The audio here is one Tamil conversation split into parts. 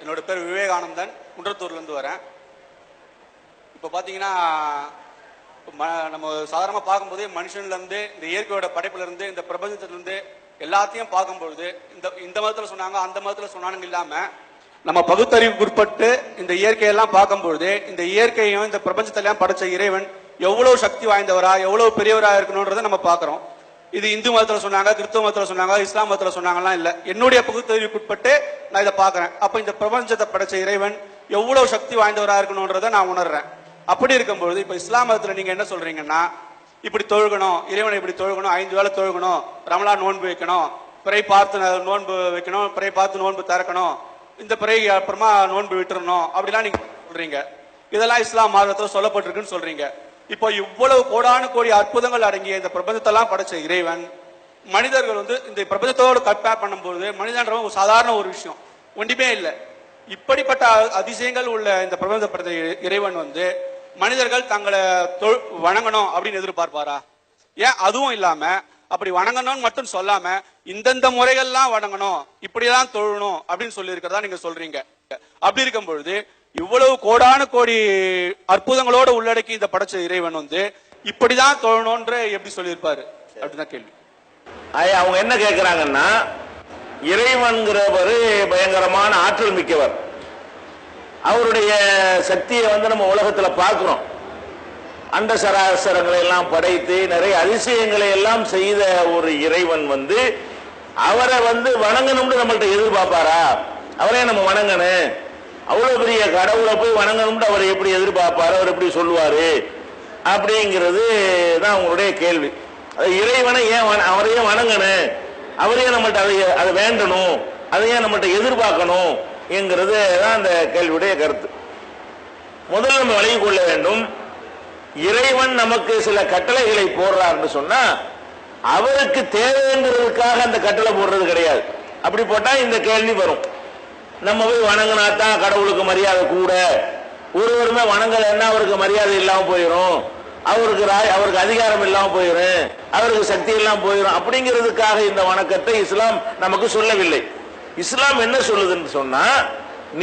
என்னோட பேர் விவேகானந்தன், குன்றத்தூர்லேருந்து வரேன். இப்போ பார்த்தீங்கன்னா நம்ம சாதாரணமாக பார்க்கும்போது மனுஷன்லேருந்து இந்த இயற்கையோட படைப்புலேருந்து இந்த பிரபஞ்சத்திலேருந்து எல்லாத்தையும் பார்க்கும்பொழுது இந்த மதத்தில் சொன்னாங்க அந்த மதத்தில் சொன்னாங்க இல்லாமல் நம்ம பகுத்தறிவுக்கு உட்பட்டு இந்த இயற்கையெல்லாம் பார்க்கும்பொழுது இந்த இயற்கையும் இந்த பிரபஞ்சத்தெல்லாம் படைச்ச இறைவன் எவ்வளவு சக்தி வாய்ந்தவரா எவ்வளவு பெரியவரா இருக்கணும்ன்றதை நம்ம பார்க்குறோம். இது இந்து மதத்தில் சொன்னாங்க, கிறிஸ்தவ மதத்தில் சொன்னாங்க, இஸ்லாம் மதத்தில் சொன்னாங்கலாம் இல்லை. என்னுடைய பகுத்தறிவுக்குட்பட்டு நான் இதை பார்க்குறேன். அப்போ இந்த பிரபஞ்சத்தை படைச்ச இறைவன் எவ்வளவு சக்தி வாய்ந்தவரா இருக்கணும்ன்றதை நான் உணர்றேன். அப்படி இருக்கும்பொழுது இப்போ இஸ்லாம் மதத்தில் நீங்க என்ன சொல்றீங்கன்னா, இப்படி தொழுகணும், இறைவனை இப்படி தொழுகணும், 5 வேளை தொழுகணும், ரமலான் நோன்பு வைக்கணும், பிறை பார்த்து நோன்பு வைக்கணும், பிறை பார்த்து நோன்பு திறக்கணும், இந்த பிறை அப்புறமா நோன்பு விட்டுறணும், அப்படிலாம் நீங்க சொல்றீங்க. இதெல்லாம் இஸ்லாம் மார்க்கத்தில் சொல்லப்பட்டிருக்குன்னு சொல்றீங்க. இப்போ இவ்வளவு கோடானு கோடி அற்புதங்கள் அடங்கிய இந்த பிரபஞ்சத்தெல்லாம் படைச்ச இறைவன் மனிதர்கள் இந்த பிரபஞ்சத்தோடு கம்பேர் பண்ணும்போது மனிதன்ற ஒரு சாதாரண ஒரு விஷயம் ஒன்றுமே இல்லை. இப்படிப்பட்ட அதிசயங்கள் உள்ள இந்த பிரபஞ்ச படைத்த இறைவன் மனிதர்கள் தங்களை வணங்கணும் அப்படின்னு எதிர்பார்ப்பாரா? ஏன் அதுவும் இல்லாம அப்படி வணங்கணும்னு மட்டும் சொல்லாம இந்தந்த முறைகள்லாம் வணங்கணும், இப்படிதான் தொழணும் அப்படின்னு சொல்லி இருக்கிறதா நீங்க சொல்றீங்க. அப்படி இருக்கும் பொழுது இவ்வளவு கோடானு கோடி அற்புதங்களோட உள்ளடக்கி இந்த படைச்ச இறைவன் இப்படிதான் தொழணும்ன்ற எப்படி சொல்லியிருப்பாரு அப்படிதான் கேள்வி. அவங்க என்ன கேட்கிறாங்கன்னா, இறைவன்கிறவர் பயங்கரமான ஆற்றல் மிக்கவர், அவருடைய சக்தியை நம்ம உலகத்துல பார்க்கிறோம். அண்ட சராசரங்களை எல்லாம் படைத்து நிறைய அதிசயங்களை எல்லாம் செய்த ஒரு இறைவன் அவரை வணங்கணும்னு நம்மள்ட்ட எதிர்பார்ப்பாரா? அவரே நம்ம வணங்கணும், அவ்வளவு பெரிய கடவுளை போய் வணங்கணும்னு அவர் எப்படி எதிர்பார்ப்பாரு, அவர் எப்படி சொல்லுவாரு அப்படிங்கிறது தான் அவங்களுடைய கேள்வி. இறைவனை ஏன் அவரையே வணங்கணும், அவரையே நம்மள்ட்ட அதை வேண்டணும், அதையே நம்மள்ட்ட எதிர்பார்க்கணும் என்கிறது தான் அந்த கேள்வியுடைய கருத்து. முதல்ல நம்ம வழங்கிக் கொள்ள வேண்டும், இறைவன் நமக்கு சில கட்டளைகளை போடுறாருன்னு சொன்னா அவருக்கு தேவைங்கிறதுக்காக அந்த கட்டளை போடுறது கிடையாது. அப்படி போட்டா இந்த கேள்வி வரும், நம்ம போய் வணங்கினாத்தான் கடவுளுக்கு மரியாதை கூட, ஒருவருமே வணங்கலைன்னா அவருக்கு மரியாதை இல்லாம போயிடும், அவருக்கு அதிகாரம் இல்லாம போயிடும், அவருக்கு சக்தி எல்லாம் போயிடும் அப்படிங்கிறதுக்காக இந்த வணக்கத்தை இஸ்லாம் நமக்கு சொல்லவில்லை. இஸ்லாம் என்ன சொல்லுதுன்னு சொன்னா,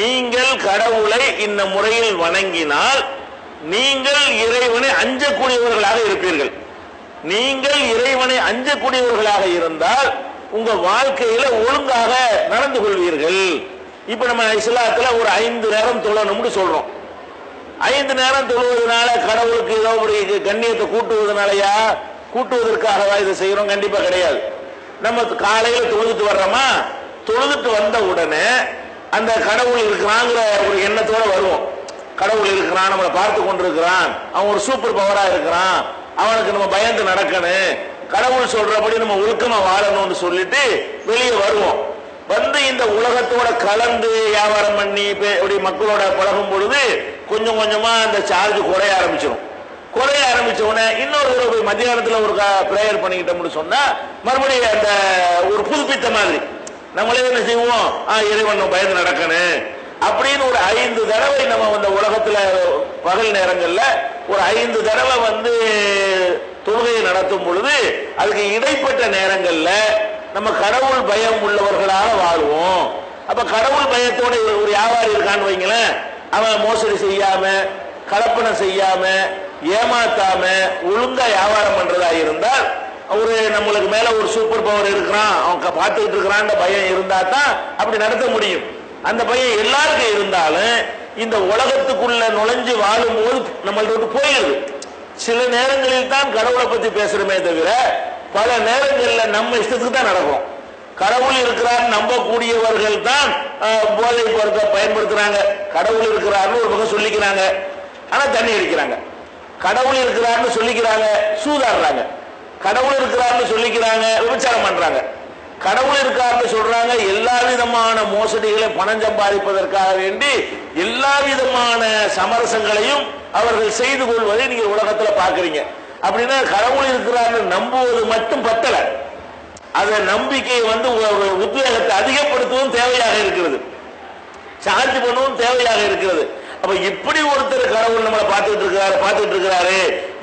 நீங்கள் கடவுளை இந்த முறையில் வணங்கினால் நீங்கள் இறைவனை அஞ்சக்கூடியவர்களாக இருப்பீர்கள். நீங்கள் இறைவனை அஞ்சக்கூடியவர்களாக இருந்தால் உங்க வாழ்க்கையில ஒழுங்காக நடந்து கொள்வீர்கள். இப்ப நம்ம இஸ்லாத்துல ஒரு 5 நேரம் தொழணும்னு சொல்றோம். 5 நேரம் தொழுவதனால கடவுளுக்கு ஏதோ ஒரு கண்ணியத்தை கூட்டுவதனாலயா, கூட்டுவதற்காகவா இதை செய்யறோம்? கண்டிப்பா கிடையாது. நம்ம காலையில தொழுதுட்டு வர்றோமா, தொழுதுட்டு வந்த உடனே அந்த கடவுள் இருக்கிறாங்கிற ஒரு எண்ணத்தோட வருவோம். கடவுள் இருக்கிறான், நம்மளை பார்த்து கொண்டிருக்கிறான், அவன் ஒரு சூப்பர் பவரா இருக்கிறான், அவனுக்கு நம்ம பயந்து நடக்கணும், கடவுள் சொல்றபடி நம்ம ஒழுக்கமா வாழணும்னு சொல்லிட்டு வெளியே வருவோம். இந்த உலகத்தோட கலந்து வியாபாரம் பண்ணி மக்களோட பழகும் பொழுது கொஞ்சம் கொஞ்சமா அந்த சார்ஜ் குறைய ஆரம்பிச்சிடும். குறைய ஆரம்பிச்ச உடனே இன்னொரு போய் மத்தியானத்துல ஒரு பிரேயர் பண்ணிக்கிட்டோம்னு சொன்னா மறுபடியும் அந்த ஒரு புதுப்பித்த மாதிரி நம்மளே என்ன செய்வோம், இறைவன் பயந்து நடக்கணும் அப்படின்னு ஒரு 5 தடவை நம்ம உலகத்துல பகல் நேரங்கள்ல ஒரு 5 தடவை தொழுகையை நடத்தும் பொழுது அதுக்கு இடைப்பட்ட நேரங்கள்ல நம்ம கடவுள் பயம் உள்ளவர்களாக வாழ்வோம். அப்ப கடவுள் பயத்தோட ஒரு வியாபாரி இருக்கான்னு வைங்களேன், அவன் மோசடி செய்யாம, கலப்பனை செய்யாம, ஏமாத்தாம ஒழுங்கா வியாபாரம் பண்றதா இருந்தால் நம்மளுக்கு மேல ஒரு சூப்பர் பவர் இருக்கிறான், அவன் பார்த்துக்கிட்டு இருக்கிறான் பயம் இருந்தா தான் அப்படி நடத்த முடியும். அந்த பயம் எல்லாருக்கும் இருந்தாலும் இந்த உலகத்துக்குள்ள நுழைஞ்சு வாழும் போது நம்மள்ட்ட போயிடுது. சில நேரங்களில் தான் கடவுளை பத்தி பேசுறமே தவிர பல நேரங்களில் நம்ம இஷ்டத்துக்கு தான் நடக்கும். கடவுள் இருக்கிறார் நம்பக்கூடியவர்கள் தான் போதை பொருட்களை பயன்படுத்துறாங்க. கடவுள் இருக்கிறார்னு ஒரு பக்கம் சொல்லிக்கிறாங்க, ஆனா தண்ணி அடிக்கிறாங்க. கடவுள் இருக்கிறார்னு சொல்லிக்கிறாங்க, சூதாடுறாங்க. கடவுள் இருக்கிறார்னு சொல்லிக்கிறாங்க, விபச்சாரம் பண்றாங்க. கடவுள் இருக்காருன்னு சொல்றாங்க, எல்லா விதமான மோசடிகளை பணம் சம்பாதிப்பதற்காக வேண்டி எல்லா விதமான சமரசங்களையும் அவர்கள் செய்து கொள்வதை நீங்க உலகத்துல பாக்குறீங்க. அப்படின்னா கடவுள் இருக்கிறார்னு நம்புவது மட்டும் பத்தல, அந்த நம்பிக்கையை உத்வேகத்தை அதிகப்படுத்தவும் தேவையாக இருக்கிறது, சார்ஜ் பண்ணவும் தேவையாக இருக்கிறது. அப்ப இப்படி ஒருத்தர் கடவுள் நம்மளை பார்த்துட்டு இருக்கிறாரு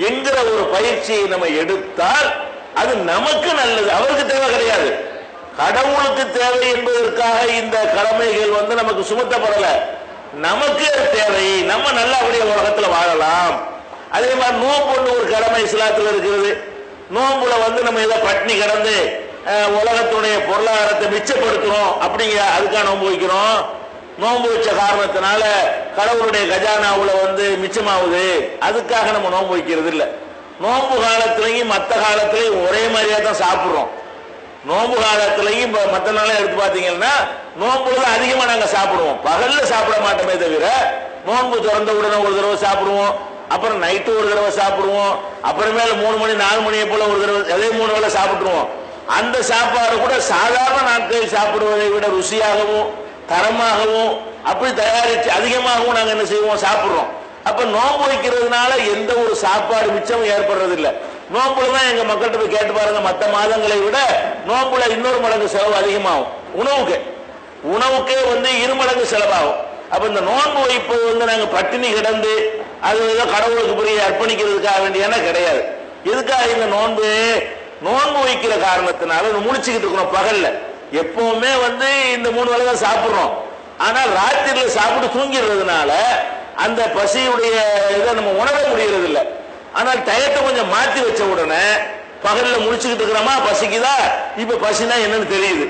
என்கிற ஒரு பயிற்சியை நம்ம எடுத்தால் அது நமக்கு நல்லது, அவருக்கு தேவை கிடையாது. கடவுளுக்கு தேவை என்பதற்காக இந்த கடமைகள் வந்து நமக்கு சுமத்தப்படல. நமக்கு தேவை, நம்ம நல்லபடியா உலகத்துல வாழலாம். அதே மாதிரி நோன்பு ஒரு கடமை இஸ்லாத்துல இருக்கிறது. நோன்புல வந்து நம்ம ஏதோ பட்டினி கிடந்து உலகத்துடைய பொருளாதாரத்தை மிச்சப்படுத்துறோம் அப்படிங்கிற அதுக்காக நோன்பு வைக்கிறோம். நோன்பு வச்ச காரணத்தினால கடவுளுடைய கஜானாவுல வந்து மிச்சமாகுது, அதுக்காக நம்ம நோன்பு வைக்கிறது இல்லை. நோன்பு காலத்திலையும் மற்ற காலத்திலையும் ஒரே மாதிரியா தான் சாப்பிடுறோம். நோன்பு காலத்திலையும் மற்ற நாளும் எடுத்து பார்த்தீங்கன்னா நோன்புல தான் அதிகமா நாங்க சாப்பிடுவோம். பகல்ல சாப்பிட மாட்டோமே தவிர நோன்பு திறந்த உடனே ஒரு தடவை சாப்பிடுவோம், அப்புறம் நைட்டு ஒரு தடவை சாப்பிடுவோம், அப்புறமேல 3 மணி 4 மணியை போல ஒரு தடவை, அதே 3 வேளை சாப்பிட்டுருவோம். அந்த சாப்பாடு கூட சாதாரண நாட்களில் சாப்பிடுவதை விட ருசியாகவும் தரமாகவும் அப்படி தயாரிச்சு அதிகமாகவும் நாங்க என்ன செய்வோம், சாப்பிடுறோம். அப்ப நோன்பு வைக்கிறதுனால எந்த ஒரு சாப்பாடு மிச்சமும் ஏற்படுறது இல்லை. நோன்புல தான் எங்க மக்கள்கிட்ட போய் கேட்டு பாருங்க, மற்ற மாதங்களை விட நோன்புல இன்னொரு மடங்கு செலவு அதிகமாகும். உணவுக்கே வந்து 2 மடங்கு செலவாகும். அப்ப இந்த நோன்பு வைப்பு வந்து நாங்க பட்டினி கிடந்து அது ஏதோ கடவுளுக்கு பெரிய அர்ப்பணிக்கிறதுக்காக வேண்டியான கிடையாது. எதுக்காக இந்த நோன்பு வைக்கிற காரணத்தினால முடிச்சுக்கிட்டு இருக்கிறோம். பகல்ல எப்பவுமே வந்து இந்த 3 வேளை தான் சாப்பிடுறோம். ஆனா ராத்திரில சாப்பிட்டு தூங்கிடுறதுனால அந்த பசியுடைய இதை நம்ம உணர முடியறது இல்லை. ஆனால் டயத்தை கொஞ்சம் மாத்தி வச்ச உடனே பகல்ல முடிச்சுக்கிட்டு இருக்கிறோமா, பசிக்குதா, இப்ப பசினா என்னன்னு தெரியுது,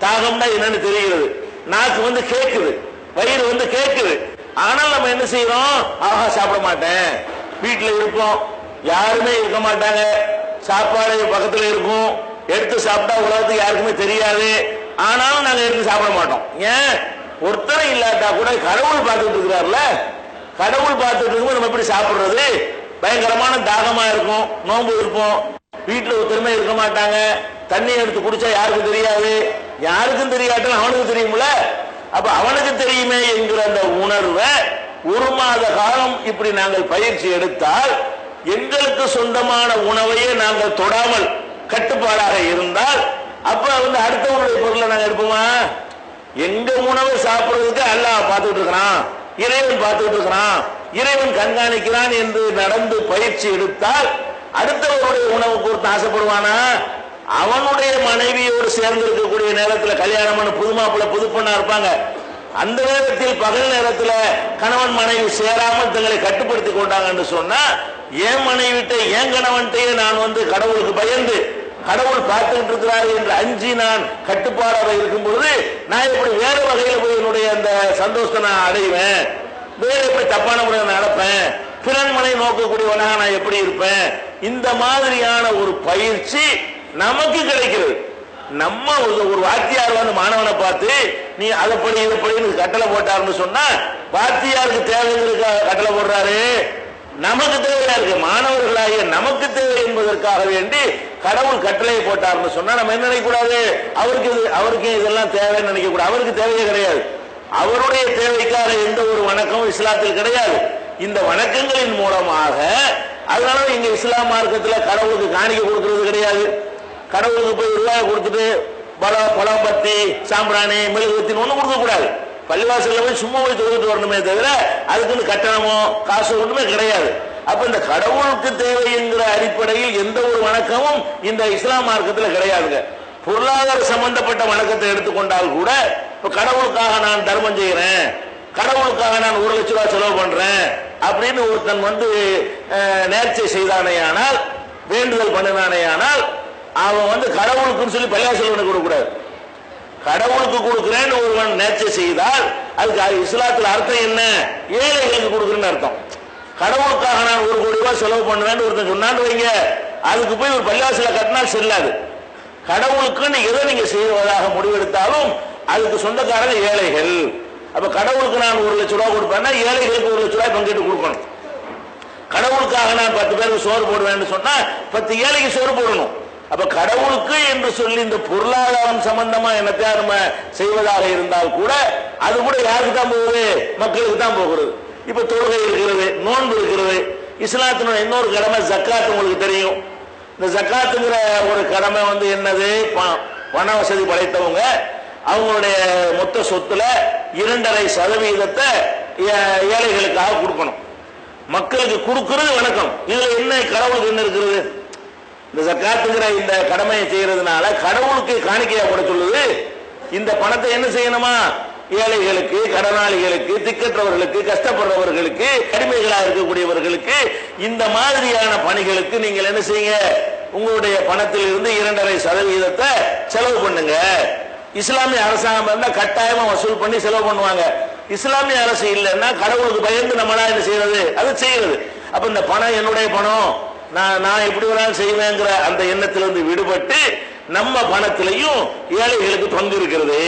தாகம்னா என்னன்னு தெரிகிறது, நாக்கு வந்து கேட்குது, வயிறு வந்து கேட்குது. ஆனால் நம்ம என்ன செய்யறோம், ஆஹா சாப்பிட மாட்டேன், வீட்டுல இருப்போம், யாருமே இருக்க மாட்டாங்க, சாப்பாடு பக்கத்துல இருக்கும், எடுத்து சாப்பிட்டா உலகத்துக்கு யாருக்குமே தெரியாது, ஆனாலும் நாங்க எடுத்து சாப்பிட மாட்டோம். ஏன், ஒருத்தரும் இல்லாட்டா கூட கடவுள் பார்த்துட்டு இருக்கிறார்ல, கடவுள் பார்த்துட்டு இருக்கும்போது நம்ம எப்படி சாப்பிடுறது? பயங்கரமான தாகமா இருக்கும், நோன்பு இருப்போம், வீட்டுல ஒருத்தருமே இருக்க மாட்டாங்க, தண்ணி எடுத்து குடிச்சா யாருக்கும் தெரியாது, யாருக்கும் தெரியாட்டாலும் அவனுக்கு தெரியும்ல, அப்ப அவனுக்கு தெரியுமே என்கிற அந்த உணர்வை 1 மாத காலம் இப்படி நாங்கள் பயிற்சி எடுத்தால் எங்களுக்கு சொந்தமான உணவையே நாங்கள் தொடாமல் கட்டுப்பாடாக இருந்தால் அப்ப வந்து அடுத்தவனுடைய பொருளை நாங்கள் எடுப்போமா? எங்க உணவை சாப்பிடுறதுக்கு அல்லாஹ் பார்த்துட்டு இருக்கிறான், இறைவன் பார்த்துட்டு இருக்கிறான், இறைவன் கண்காணிக்கிறான் என்று நடந்து பயிற்சி எடுத்தால் அடுத்தவருடைய உணவு பொறுத்து ஆசைப்படுவானா? அவனுடைய மனைவியோடு சேர்ந்து இருக்கக்கூடிய நேரத்தில் கல்யாணம் பண்ண புது மாப்பிள்ளை புது பொண்ணா இருப்பாங்க, அந்த நேரத்தில் பகல் நேரத்தில் கணவன் மனைவி சேராமல் தங்களை கட்டுப்படுத்தி கொண்டாங்க என்று சொன்னா என் மனைவிட்ட என் கணவன்கிட்டயே நான் வந்து கடவுளுக்கு பயந்து கடவுள் பார்த்துக்கிட்டு இருக்கிறார் என்று அஞ்சி நான் கட்டுப்பாடாக இருக்கும் பொழுது நான் எப்படி வேற வகையில் போய் என்னுடைய அந்த சந்தோஷத்தை நான் அடைவேன், வேற எப்படி தப்பான முறையில் நடப்பேன், பிறன்மனை நோக்கக்கூடியவனாக நான் எப்படி இருப்பேன்? இந்த மாதிரியான ஒரு பயிற்சி நமக்கு கிடைக்கிறது. நம்ம ஒரு வாத்தியார் வந்து மாணவனை பார்த்து நீ அதை படி இதை படின்னு கட்டளை போட்டாருன்னு சொன்னா வாத்தியாருக்கு தேவைங்களுக்கு கட்டளை போடுறாரு, நமக்கு தேவையா இருக்கு, மாணவர்களாகிய நமக்கு தேவை என்பதற்காக வேண்டி கடவுள் கட்டளையை போட்டார்னு சொன்னா நம்ம என்ன நினைக்கக்கூடாது, அவருக்கு இதெல்லாம் தேவைன்னு நினைக்க கூடாது. அவருக்கு தேவையே கிடையாது, அவருடைய தேவைக்காக எந்த ஒரு வணக்கமும் இஸ்லாத்தில் கிடையாது. இந்த வணக்கங்களின் மூலமாக, அதனால இங்க இஸ்லாம் மார்க்கத்தில் கடவுளுக்கு காணிக்க கொடுக்கிறது கிடையாது. கடவுளுக்கு போய் ரூபாய் கொடுத்துட்டு பழம் பத்தி சாம்பிராணி மெழுகுவத்தின்னு ஒண்ணு கொடுக்க கூடாது. பள்ளிவாசல்ல போய் சும்மா போய் தொழுதுட்டு வரணுமே தவிர அதுக்குன்னு கட்டணமோ காசு ஒன்றுமே கிடையாது. அப்ப இந்த கடவுளுக்கு தேவை என்கிற அடிப்படையில் எந்த ஒரு வணக்கமும் இந்த இஸ்லாம் மார்க்கத்தில் கிடையாதுங்க. பொருளாதார சம்பந்தப்பட்ட வணக்கத்தை எடுத்துக்கொண்டால் கூட இப்ப கடவுளுக்காக நான் தர்மம் செய்யறேன், கடவுளுக்காக நான் 1 லட்சம் ரூபாய் செலவு பண்றேன் அப்படின்னு ஒருத்தன் வந்து நேர்ச்சை செய்தானேயானால், வேண்டுதல் பண்ணினானேயானால் அவன் வந்து கடவுளுக்குன்னு சொல்லி பள்ளிவாசல் கொடுக்க கூடாது. கடவுளுக்கு கொடுக்கிறேன்னு ஒருவன் நேர்ச்சை செய்தால் அதுக்கு இஸ்லாத்தில் அர்த்தம் என்ன, ஏழைகளுக்கு கொடுக்குறேன்னு அர்த்தம். கடவுளுக்காக நான் 1 கோடி ரூபாய் செலவு பண்ணுவேன்னு ஒருத்தன் சொன்னான்னு வைங்க, அதுக்கு போய் ஒரு பள்ளிவாசல கட்டினால் செல்லாது. கடவுளுக்குன்னு எதை நீங்க செய்வதாக முடிவெடுத்தாலும் அதுக்கு சொந்தக்காரங்க ஏழைகள். அப்ப கடவுளுக்கு நான் 1 லட்சம் ரூபாய் கொடுப்பேன்னா ஏழைகளுக்கு 1 லட்சம் ரூபாய் பங்கிட்டு கொடுக்கணும். கடவுளுக்காக நான் 10 பேருக்கு சோறு போடுவேன்னு சொன்னா 10 ஏழைக்கு சோறு போடணும். அப்ப கடவுளுக்கு என்று சொல்லி இந்த பொருளாதாரம் சம்பந்தமா என்னத்தையா நம்ம செய்வதாக இருந்தால் கூட அது கூட யாருக்கு தான் போகுது, மக்களுக்கு தான் போகிறது. இப்ப தொழுகை இருக்கிறது, நோன்பு இருக்கிறது. இஸ்லாத்தினுடைய இன்னொரு கடமை ஜக்காத், உங்களுக்கு தெரியும். இந்த ஜக்காத்துங்கிற ஒரு கடமை வந்து என்னது, பண வசதி படைத்தவங்க அவங்களுடைய மொத்த சொத்துல 2.5% ஏழைகளுக்காக கொடுக்கணும். மக்களுக்கு கொடுக்கிறது வணக்கம். இதுல என்ன கடவுளுக்கு என்ன இருக்கிறது? இந்த ஜக்காத்துங்கிற இந்த கடமையை செய்யறதுனால கடவுளுக்கு காணிக்கையா போட சொல்லுது. இந்த பணத்தை என்ன செய்யணுமா? ஏழைகளுக்கு, கடனாளிகளுக்கு, திக்கற்றவர்களுக்கு, கஷ்டப்படுறவர்களுக்கு, அடிமைகளா இருக்கக்கூடியவர்களுக்கு, இந்த மாதிரியான பணிகளுக்கு நீங்கள் என்ன செய்யுங்க? உங்களுடைய பணத்தில் இருந்து 2.5% செலவு பண்ணுங்க. இஸ்லாமிய அரசாங்கம் இருந்தா கட்டாயமா வசூல் பண்ணி செலவு பண்ணுவாங்க. இஸ்லாமிய அரசு இல்லைன்னா கடவுளுக்கு பயந்து நம்மளா என்ன செய்யறது? அது செய்யறது. அப்ப இந்த பணம் என்னுடைய பணம், நான் எப்படி வேணாலும் செய்வேங்கிற அந்த எண்ணத்திலிருந்து விடுபட்டு நம்ம பணத்திலையும் ஏழைகளுக்கு பங்கு இருக்கிறது,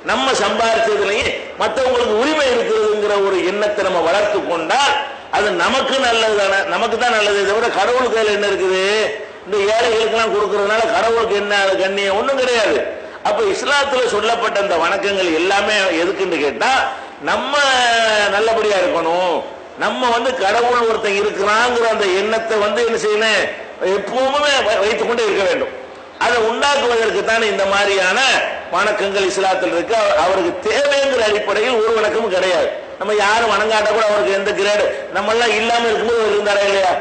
நம்ம சம்பாதிச்சதுலையும் மற்றவங்களுக்கு உரிமை இருக்கிறதுங்கிற ஒரு எண்ணத்தை நம்ம வளர்த்து கொண்டால் அது நமக்கு நல்லது தானே, நமக்கு தான் நல்லது. தவிர கடவுளுக்கு கையில் என்ன இருக்குது? இந்த ஏழைகளுக்கு எல்லாம் கொடுக்கறதுனால கடவுளுக்கு என்ன கண்ணியம்? ஒண்ணும் கிடையாது. அப்ப இஸ்லாத்துல சொல்லப்பட்ட இந்த வணக்கங்கள் எல்லாமே எதுக்குன்னு கேட்டா, நம்ம நல்லபடியா இருக்கணும், நம்ம கடவுள் ஒருத்தன் இருக்கிறாங்கிற அந்த எண்ணத்தை என்ன செய்யணும்? எப்பவுமே வைத்துக் கொண்டே இருக்க வேண்டும். அதை உண்டாக்குவதற்கு தான் இந்த மாதிரியான வணக்கங்கள் இஸ்லாத்தில் இருக்கு. அவருக்கு தேவைங்கிற அடிப்படையில் ஒரு வணக்கமும் கிடையாது. நம்ம யாரும் வணங்காட்ட கூட அவருக்கு எந்த கிரேடு, நம்ம எல்லாம் இல்லாம இருக்கும்போது அவர் இருந்தாரா இல்லையா?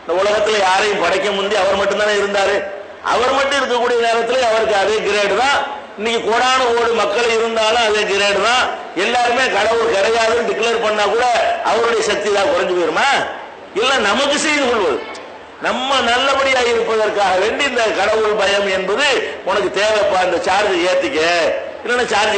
இந்த உலகத்துல யாரையும் படைக்க முந்தி அவர் மட்டும்தானே இருந்தாரு. அவர் மட்டும் இருக்கக்கூடிய நேரத்தில் அவருக்கு அதே கிரேடு தான். இன்னைக்கு கோடான ஓடு மக்கள் இருந்தாலும் அதே கிரேடு தான். எல்லாருமே கடவுள் கிடையாதுன்னு டிக்ளேர் பண்ணா கூட அவருடைய சக்தி தான் குறைஞ்சு போயிருமா? இல்ல நமக்கு செய்து கொள்வது, நம்ம நல்லபடியா இருப்பதற்காக வேண்டி இந்த கடவுள் பயம் என்பது உனக்கு தேவைப்பா, இந்த சார்ஜ் ஏத்திக்க, இல்லைன்னா சார்ஜ்